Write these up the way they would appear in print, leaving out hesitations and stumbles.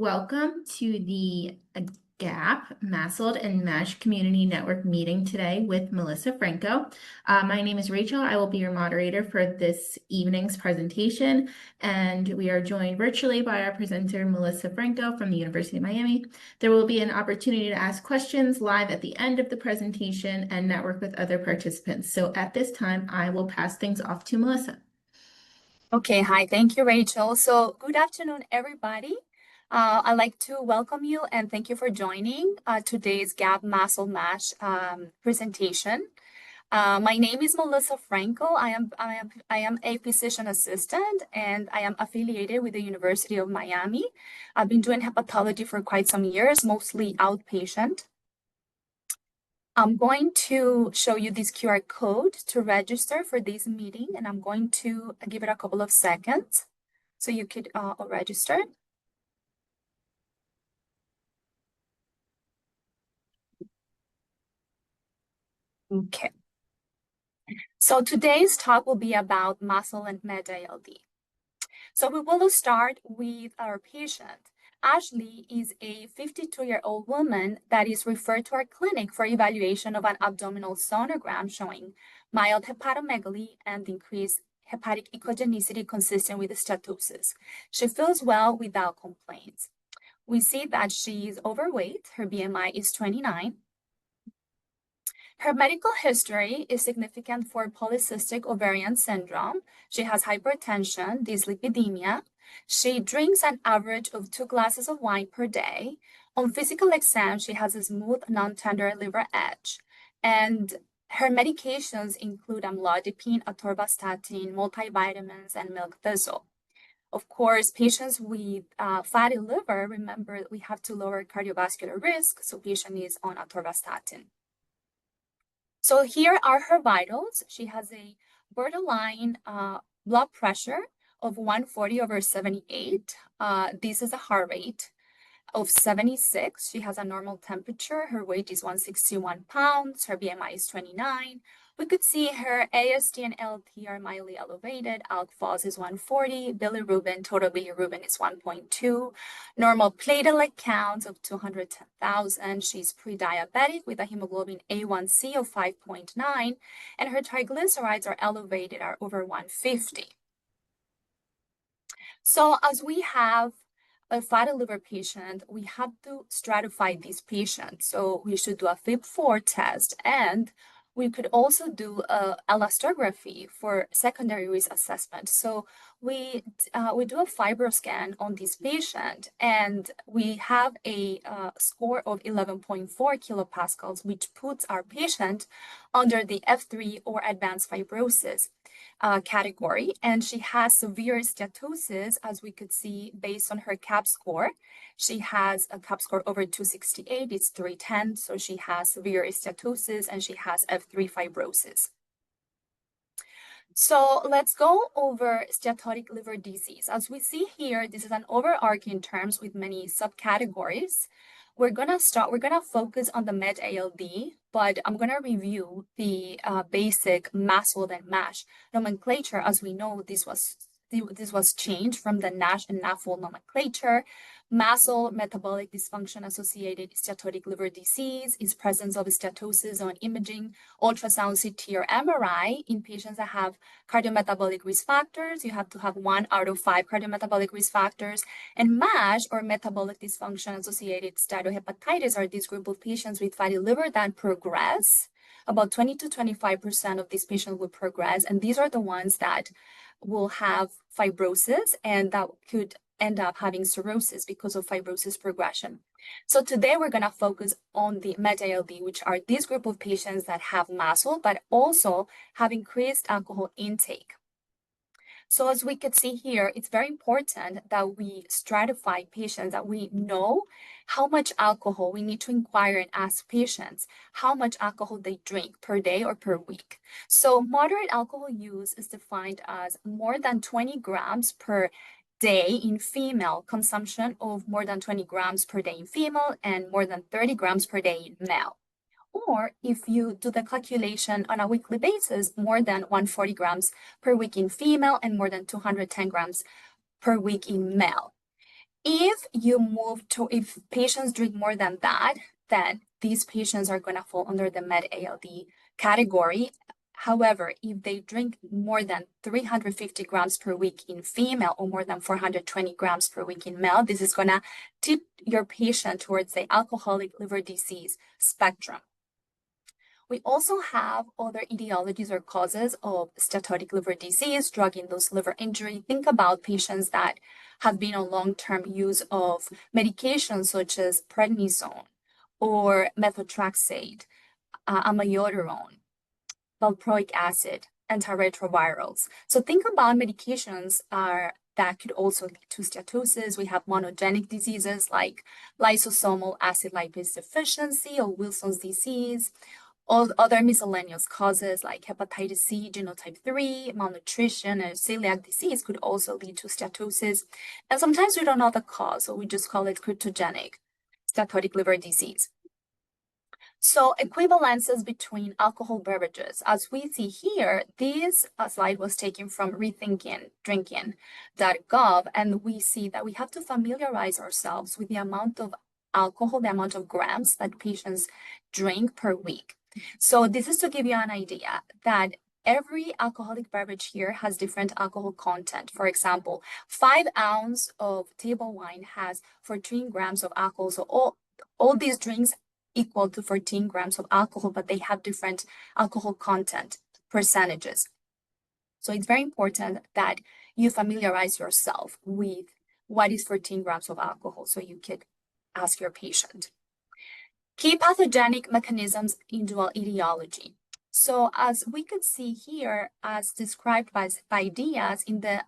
Welcome to the GHAPP, MASLD, and MASH Community Network meeting today with Melissa Franco. My name is Rachel. I will be your moderator for this evening's presentation, and we are joined virtually by our presenter, Melissa Franco from the University of Miami. There will be an opportunity to ask questions live at the end of the presentation and network with other participants. So at this time, I will pass things off to Melissa. Okay, hi, thank you, Rachel. So good afternoon, everybody. I'd like to welcome you and thank you for joining today's GAP MASLD MASH presentation. My name is Melissa Franco. I am a physician assistant and I am affiliated with the University of Miami. I've been doing hepatology for quite some years, mostly outpatient. I'm going to show you this QR code to register for this meeting, and I'm going to give it a couple of seconds so you could register. Okay. So today's talk will be about MASLD and MetALD. So we will start with our patient. Ashley is a 52-year-old woman that is referred to our clinic for evaluation of an abdominal sonogram showing mild hepatomegaly and increased hepatic echogenicity consistent with steatosis. She feels well without complaints. We see that she is overweight. Her BMI is 29. Her medical history is significant for polycystic ovarian syndrome. She has hypertension, dyslipidemia. She drinks an average of 2 glasses of wine per day. On physical exam, she has a smooth, non-tender liver edge. And her medications include amlodipine, atorvastatin, multivitamins, and milk thistle. Of course, patients with fatty liver, remember, we have to lower cardiovascular risk, so patient is on atorvastatin. So here are her vitals. She has a borderline blood pressure of 140/78. This is a heart rate of 76. She has a normal temperature. Her weight is 161 pounds. Her BMI is 29. We could see her AST and LT are mildly elevated. Alk Phos is 140. Bilirubin, total bilirubin is 1.2. Normal platelet counts of 210,000. She's pre-diabetic with a hemoglobin A1C of 5.9. And her triglycerides are elevated, are over 150. So as we have a fatty liver patient, we have to stratify these patients. So we should do a FIB4 test, and we could also do elastography for secondary risk assessment. So we do a fibroscan on this patient, and we have a score of 11.4 kilopascals, which puts our patient under the F3 or advanced fibrosis category. And she has severe steatosis, as we could see based on her CAP score. She has a CAP score over 268, it's 310, so she has severe steatosis and she has F3 fibrosis. So let's go over steatotic liver disease. As we see here, this is an overarching terms with many subcategories. We're gonna focus on the MetALD, but I'm gonna review the basic MASLD and MASH nomenclature. As we know, this was changed from the NASH and NAFLD nomenclature. MASLD, metabolic dysfunction associated steatotic liver disease, is presence of steatosis on imaging, ultrasound, CT, or MRI in patients that have cardiometabolic risk factors. You have to have 1 out of 5 cardiometabolic risk factors. And MASH, or metabolic dysfunction associated steatohepatitis, are this group of patients with fatty liver that progress. About 20 to 25% of these patients will progress, and these are the ones that will have fibrosis and that could end up having cirrhosis because of fibrosis progression. So today we're going to focus on the MetALD, which are this group of patients that have MASLD, but also have increased alcohol intake. So as we could see here, it's very important that we stratify patients, that we know how much alcohol. We need to inquire and ask patients how much alcohol they drink per day or per week. So moderate alcohol use is defined as more than 20 grams per day in female, consumption of more than 20 grams per day in female, and more than 30 grams per day in male. Or if you do the calculation on a weekly basis, more than 140 grams per week in female and more than 210 grams per week in male. If patients drink more than that, then these patients are going to fall under the MetALD category. However, if they drink more than 350 grams per week in female or more than 420 grams per week in male, this is going to tip your patient towards the alcoholic liver disease spectrum. We also have other etiologies or causes of steatotic liver disease, drug-induced liver injury. Think about patients that have been on long-term use of medications such as prednisone or methotrexate, amiodarone, valproic acid, antiretrovirals. So think about medications that could also lead to steatosis. We have monogenic diseases like lysosomal acid lipase deficiency or Wilson's disease. All other miscellaneous causes like hepatitis C, genotype 3, malnutrition, and celiac disease could also lead to steatosis. And sometimes we don't know the cause, so we just call it cryptogenic steatotic liver disease. So equivalences between alcohol beverages. As we see here, this slide was taken from rethinkingdrinking.gov, and we see that we have to familiarize ourselves with the amount of alcohol, the amount of grams that patients drink per week. So this is to give you an idea that every alcoholic beverage here has different alcohol content. For example, 5 ounces of table wine has 14 grams of alcohol. So all these drinks equal to 14 grams of alcohol, but they have different alcohol content percentages. So it's very important that you familiarize yourself with what is 14 grams of alcohol so you could ask your patient. Key pathogenic mechanisms in dual etiology. So as we could see here, as described by Diaz in the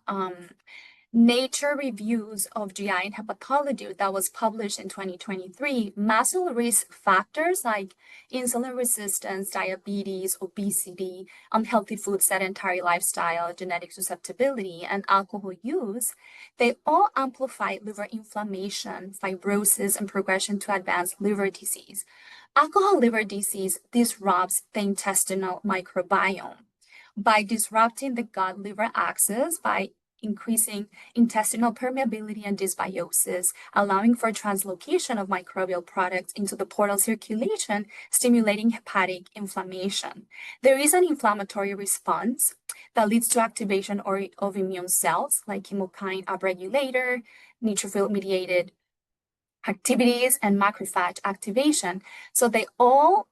Nature Reviews of GI and Hepatology that was published in 2023, MASLD risk factors like insulin resistance, diabetes, obesity, unhealthy food, sedentary lifestyle, genetic susceptibility, and alcohol use, they all amplify liver inflammation, fibrosis, and progression to advanced liver disease. Alcohol liver disease disrupts the intestinal microbiome by disrupting the gut-liver axis, by increasing intestinal permeability and dysbiosis, allowing for translocation of microbial products into the portal circulation, stimulating hepatic inflammation. There is an inflammatory response that leads to activation of immune cells like chemokine upregulator, neutrophil-mediated activities, and macrophage activation. So they all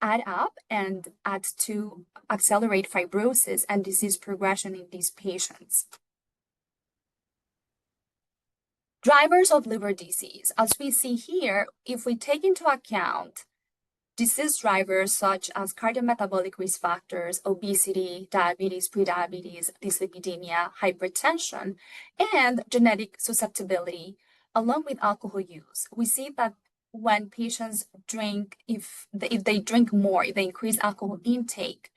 add up and add to accelerate fibrosis and disease progression in these patients. Drivers of liver disease. As we see here, if we take into account disease drivers such as cardiometabolic risk factors, obesity, diabetes, prediabetes, dyslipidemia, hypertension, and genetic susceptibility, along with alcohol use, we see that when patients drink, if they drink more, if they increase alcohol intake,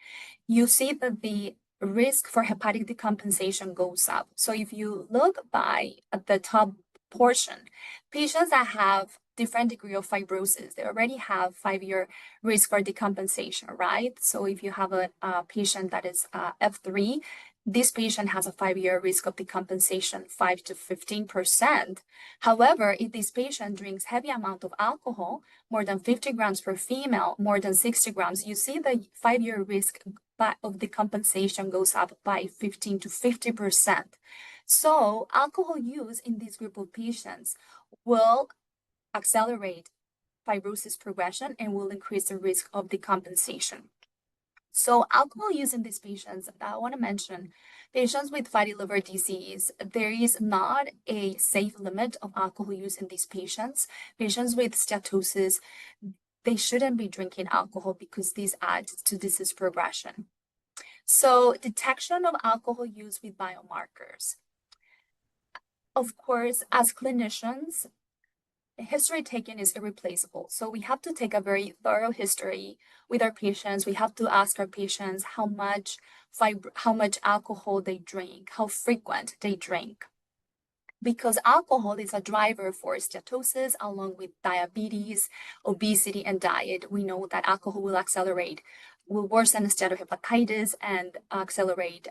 you see that the risk for hepatic decompensation goes up. So if you look at the top portion, patients that have different degree of fibrosis, they already have 5-year risk for decompensation, right? So if you have a patient that is F3, this patient has a 5-year risk of decompensation, 5 to 15%. However, if this patient drinks heavy amount of alcohol, more than 50 grams per female, more than 60 grams, you see the 5-year risk of decompensation goes up by 15 to 50%. So alcohol use in this group of patients will accelerate fibrosis progression and will increase the risk of decompensation. So alcohol use in these patients, I want to mention, patients with fatty liver disease, there is not a safe limit of alcohol use in these patients. Patients with steatosis, they shouldn't be drinking alcohol because this adds to disease progression. So detection of alcohol use with biomarkers. Of course, as clinicians, history taken is irreplaceable. So we have to take a very thorough history with our patients. We have to ask our patients how much alcohol they drink, how frequent they drink. Because alcohol is a driver for steatosis along with diabetes, obesity, and diet. We know that alcohol will worsen steatohepatitis and accelerate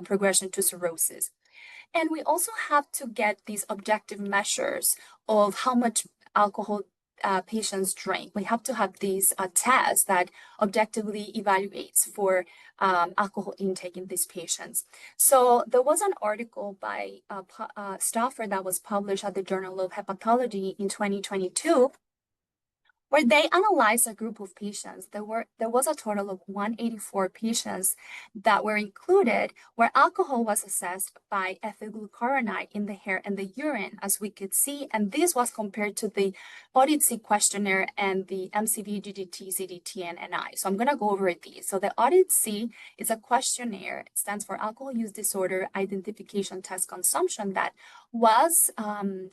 progression to cirrhosis. And we also have to get these objective measures of how much alcohol patients drink. We have to have these tests that objectively evaluates for alcohol intake in these patients. So there was an article by Stauffer that was published at the Journal of Hepatology in 2022, where they analyzed a group of patients. There was a total of 184 patients that were included, where alcohol was assessed by ethylglucuronide in the hair and the urine, as we could see. And this was compared to the Audit C questionnaire and the MCV, GDT, CDT, and NI. So I'm going to go over these. So the Audit C is a questionnaire. It stands for Alcohol Use Disorder Identification Test Consumption, that was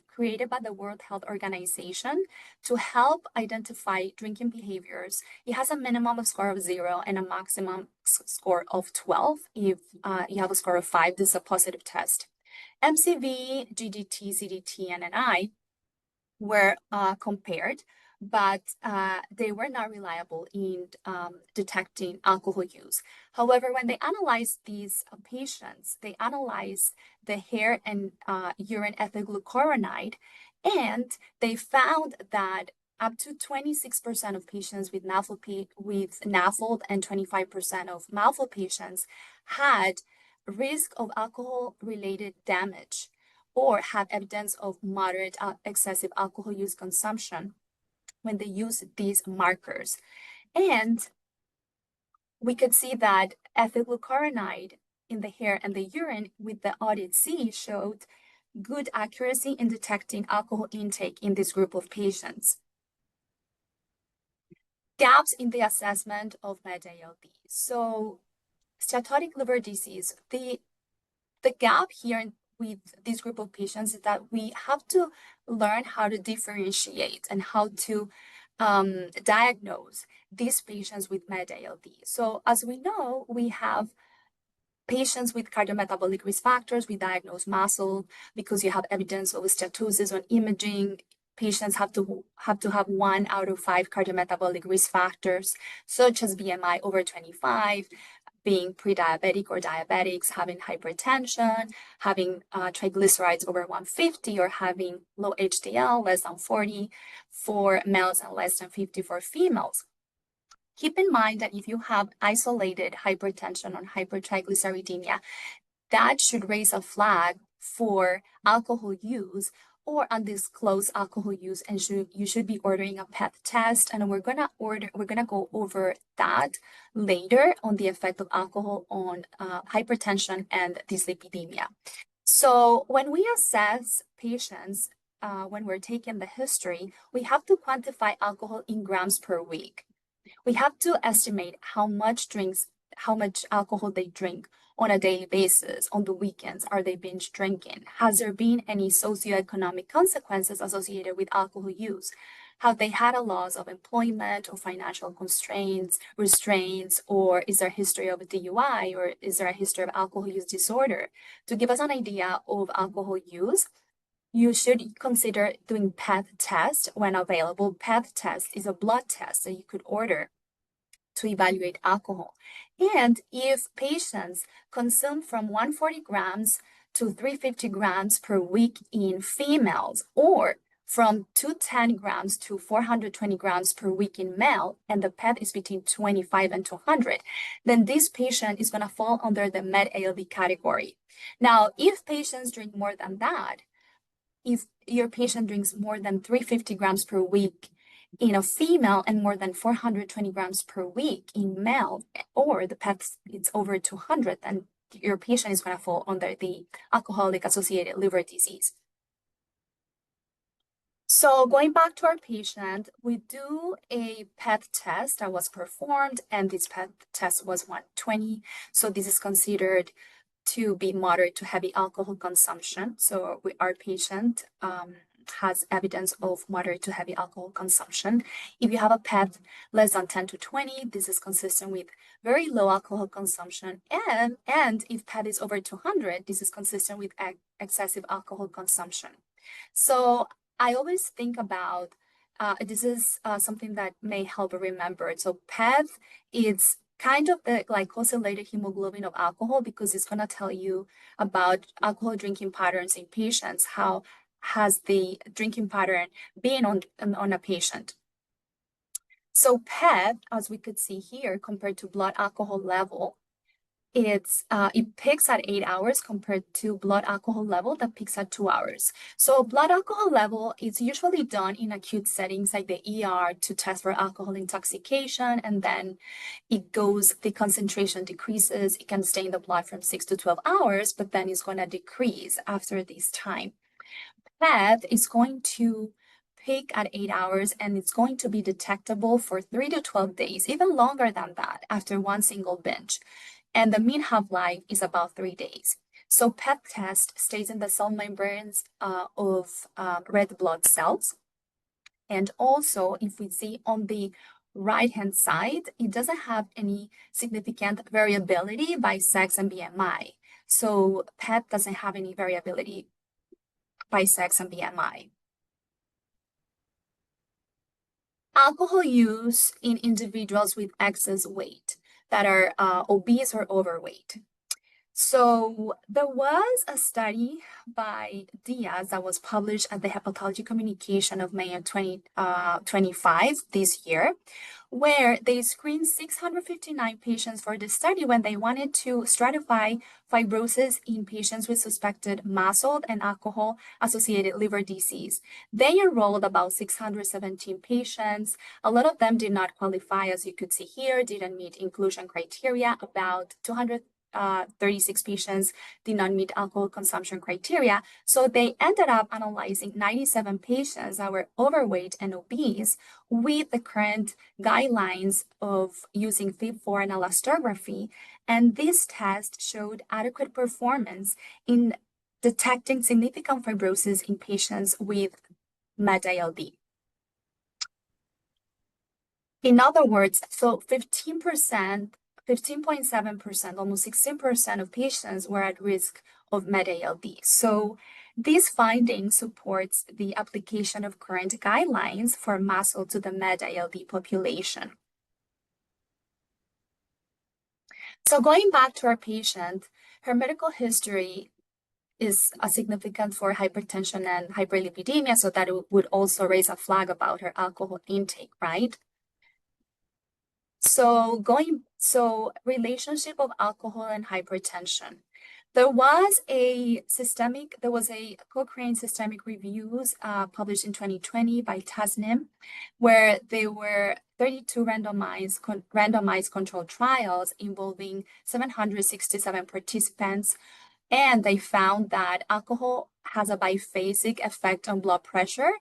created by the World Health Organization to help identify drinking behaviors. It has a minimum of score of 0 and a maximum score of 12. If you have a score of 5, this is a positive test. MCV, GDT, CDT, and NI were compared, but they were not reliable in detecting alcohol use. However, when they analyzed these patients, they analyzed the hair and urine ethylglucuronide, and they found that up to 26% of patients with NAFLD and 25% of MASLD patients had risk of alcohol-related damage or have evidence of moderate excessive alcohol use consumption when they use these markers. And we could see that ethylglucuronide in the hair and the urine with the Audit C showed good accuracy in detecting alcohol intake in this group of patients. Gaps in the assessment of MetALD. So steatotic liver disease, the gap here with this group of patients is that we have to learn how to differentiate and how to diagnose these patients with MetALD. So as we know, we have patients with cardiometabolic risk factors. We diagnose MASLD because you have evidence of steatosis on imaging. Patients have to have 1 out of 5 cardiometabolic risk factors, such as BMI over 25, being pre-diabetic or diabetics, having hypertension, having triglycerides over 150, or having low HDL, less than 40 for males and less than 50 for females. Keep in mind that if you have isolated hypertension or hypertriglyceridemia, that should raise a flag for alcohol use or undisclosed alcohol use, and you should be ordering a PEth test. And we're gonna go over that later on the effect of alcohol on hypertension and dyslipidemia. So when we assess patients, when we're taking the history, we have to quantify alcohol in grams per week. We have to estimate how much alcohol they drink on a daily basis. On the weekends, are they binge drinking? Has there been any socioeconomic consequences associated with alcohol use? Have they had a loss of employment or financial restraints, or is there a history of a DUI, or is there a history of alcohol use disorder? To give us an idea of alcohol use, you should consider doing PEth test when available. PEth test is a blood test that you could order to evaluate alcohol. And if patients consume from 140 grams to 350 grams per week in females, or from 210 grams to 420 grams per week in male, and the PEth is between 25 and 200, then this patient is going to fall under the MetALD category. Now, if patients drink more than that, if your patient drinks more than 350 grams per week in a female and more than 420 grams per week in male, or the PEth is over 200, then your patient is going to fall under the alcoholic associated liver disease. So going back to our patient, we do a PEth test that was performed, and this PEth test was 120. So this is considered to be moderate to heavy alcohol consumption. So our patient has evidence of moderate to heavy alcohol consumption. If you have a PEth less than 10 to 20, this is consistent with very low alcohol consumption. And if PEth is over 200, this is consistent with excessive alcohol consumption. So I always think about, this is something that may help remember. So PEth is kind of the glycosylated hemoglobin of alcohol, because it's going to tell you about alcohol drinking patterns in patients. How has the drinking pattern been on a patient? So PEth, as we could see here, compared to blood alcohol level, it peaks at 8 hours compared to blood alcohol level that peaks at 2 hours. So blood alcohol level is usually done in acute settings like the ER to test for alcohol intoxication, and then the concentration decreases. It can stay in the blood from 6 to 12 hours, but then it's going to decrease after this time. PEth is going to peak at 8 hours, and it's going to be detectable for 3 to 12 days, even longer than that after one single binge. And the mean half-life is about 3 days. So PEth test stays in the cell membranes of red blood cells. And also, if we see on the right-hand side, it doesn't have any significant variability by sex and BMI. So PEth doesn't have any variability by sex and BMI. Alcohol use in individuals with excess weight that are obese or overweight. So there was a study by Diaz that was published at the Hepatology Communication of May of 2025 this year, where they screened 659 patients for the study when they wanted to stratify fibrosis in patients with suspected MASLD and alcohol-associated liver disease. They enrolled about 617 patients. A lot of them did not qualify, as you could see here, didn't meet inclusion criteria. About 236 patients did not meet alcohol consumption criteria. So they ended up analyzing 97 patients that were overweight and obese with the current guidelines of using FIB-4 and elastography. And this test showed adequate performance in detecting significant fibrosis in patients with MetALD. In other words, so 15.7%, almost 16% of patients were at risk of MetALD. So this finding supports the application of current guidelines for MASLD to the MetALD population. So going back to our patient, her medical history is significant for hypertension and hyperlipidemia, so that it would also raise a flag about her alcohol intake, right? So relationship of alcohol and hypertension. There was a Cochrane systemic reviews published in 2020 by Tasnim, where there were 32 randomized controlled trials involving 767 participants, and they found that alcohol has a biphasic effect on blood pressure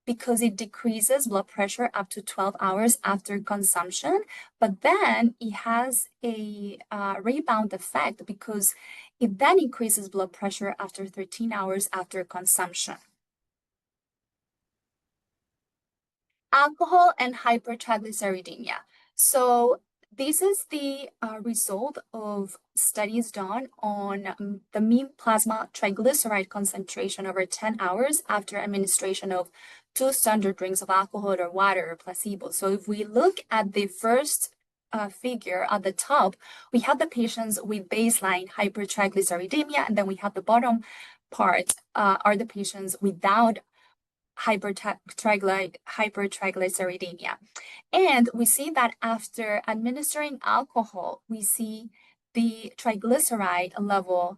because it decreases blood pressure up to 12 hours after consumption, but then it has a rebound effect because it then increases blood pressure after 13 hours after consumption. Alcohol and hypertriglyceridemia. So this is the result of studies done on the mean plasma triglyceride concentration over 10 hours after administration of 2 standard drinks of alcohol or water or placebo. So if we look at the first figure at the top, we have the patients with baseline hypertriglyceridemia, and then we have the bottom part are the patients without hypertriglyceridemia. And we see that after administering alcohol, we see the triglyceride level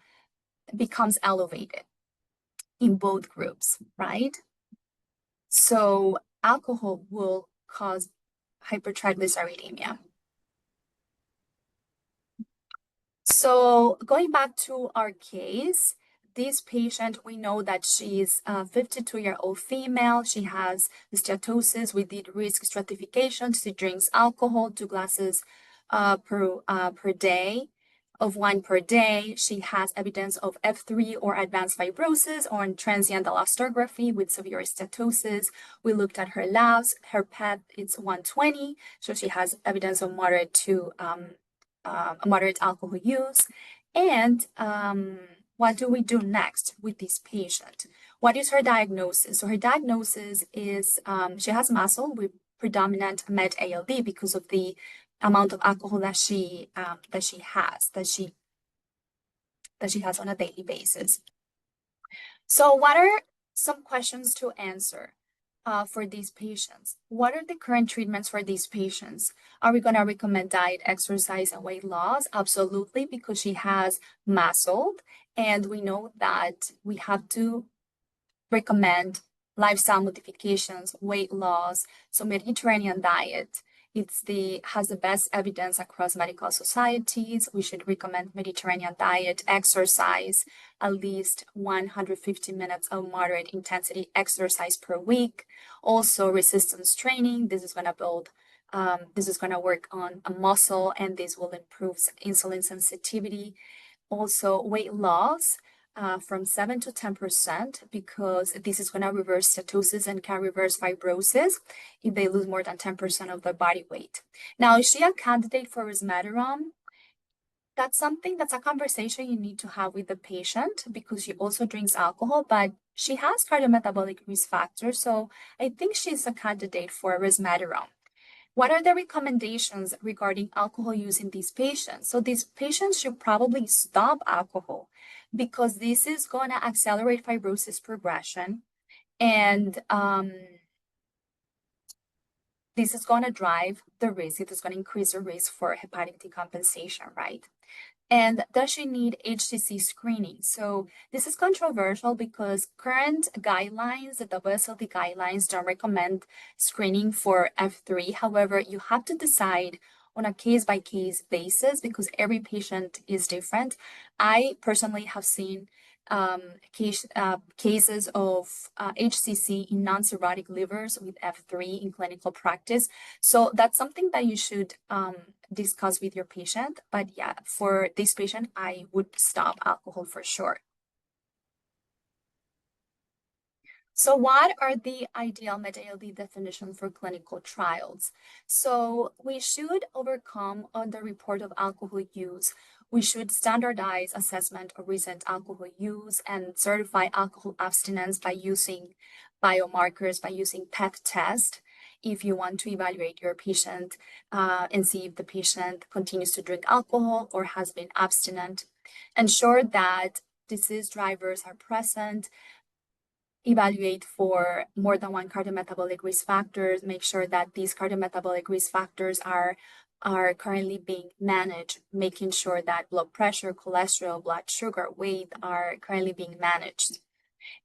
becomes elevated in both groups, right? So alcohol will cause hypertriglyceridemia. So going back to our case, this patient, we know that she is a 52-year-old female. She has steatosis. We did risk stratification. She drinks alcohol, 2 glasses per day, of wine per day. She has evidence of F3 or advanced fibrosis or transient elastography with severe steatosis. We looked at her labs. Her PEth is 120, so she has evidence of moderate to moderate alcohol use. And what do we do next with this patient? What is her diagnosis? So her diagnosis is she has MASLD with predominant MetALD because of the amount of alcohol that she has on a daily basis. So what are some questions to answer for these patients? What are the current treatments for these patients? Are we going to recommend diet, exercise, and weight loss? Absolutely, because she has MASLD, and we know that we have to recommend lifestyle modifications, weight loss. So Mediterranean diet, has the best evidence across medical societies. We should recommend Mediterranean diet, exercise, at least 150 minutes of moderate intensity exercise per week. Also resistance training. This is going to work on a muscle, and this will improve insulin sensitivity. Also weight loss. From 7 to 10%, because this is going to reverse steatosis and can reverse fibrosis if they lose more than 10% of their body weight. Now, is she a candidate for resmetirom? That's a conversation you need to have with the patient, because she also drinks alcohol, but she has cardiometabolic risk factors. So I think she's a candidate for resmetirom. What are the recommendations regarding alcohol use in these patients? So these patients should probably stop alcohol, because this is going to accelerate fibrosis progression, and this is going to drive the risk. It is going to increase the risk for hepatic decompensation, right? And does she need HCC screening? So this is controversial because current guidelines, the MASLD guidelines, don't recommend screening for F3. However, you have to decide on a case-by-case basis, because every patient is different. I personally have seen cases of HCC in non-cirrhotic livers with F3 in clinical practice. So that's something that you should discuss with your patient. But yeah, for this patient, I would stop alcohol for sure. So what are the ideal MetALD definitions for clinical trials? So we should overcome underreport of alcohol use. We should standardize assessment of recent alcohol use and certify alcohol abstinence by using biomarkers, by using PEth test. If you want to evaluate your patient and see if the patient continues to drink alcohol or has been abstinent, ensure that disease drivers are present. Evaluate for more than one cardiometabolic risk factors. Make sure that these cardiometabolic risk factors are currently being managed, making sure that blood pressure, cholesterol, blood sugar, weight are currently being managed.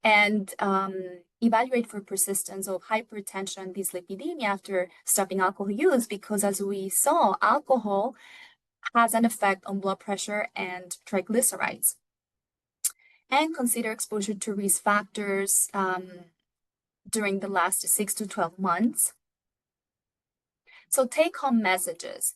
And evaluate for persistence of hypertension, dyslipidemia after stopping alcohol use, because as we saw, alcohol has an effect on blood pressure and triglycerides. And consider exposure to risk factors during the last 6 to 12 months. So take-home messages.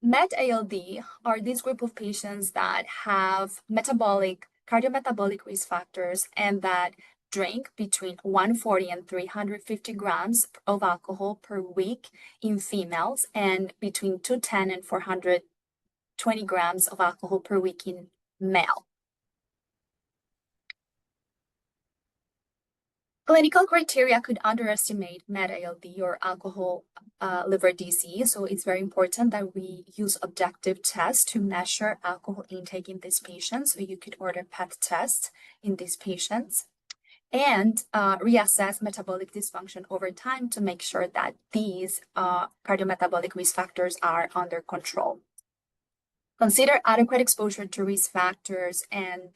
MetALD are this group of patients that have cardiometabolic risk factors and that drink between 140 and 350 grams of alcohol per week in females, and between 210 and 420 grams of alcohol per week in male. Clinical criteria could underestimate MetALD or alcohol liver disease, so it's very important that we use objective tests to measure alcohol intake in these patients. So you could order PEth tests in these patients, and reassess metabolic dysfunction over time to make sure that these cardiometabolic risk factors are under control. Consider adequate exposure to risk factors, and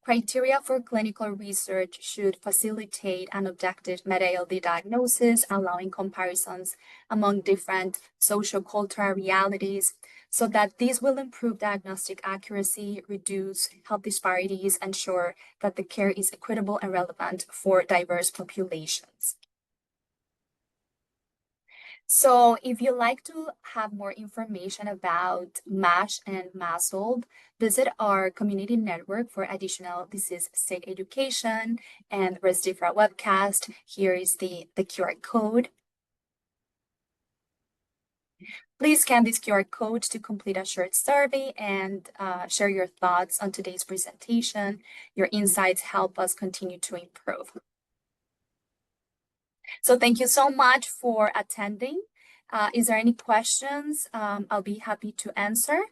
criteria for clinical research should facilitate an objective MetALD diagnosis, allowing comparisons among different sociocultural realities, so that these will improve diagnostic accuracy, reduce health disparities, ensure that the care is equitable and relevant for diverse populations. So if you'd like to have more information about MASH and MASLD, visit our community network for additional disease state education and Resdifra webcast. Here is the QR code. Please scan this QR code to complete a short survey and share your thoughts on today's presentation. Your insights help us continue to improve. So thank you so much for attending. Is there any questions? I'll be happy to answer.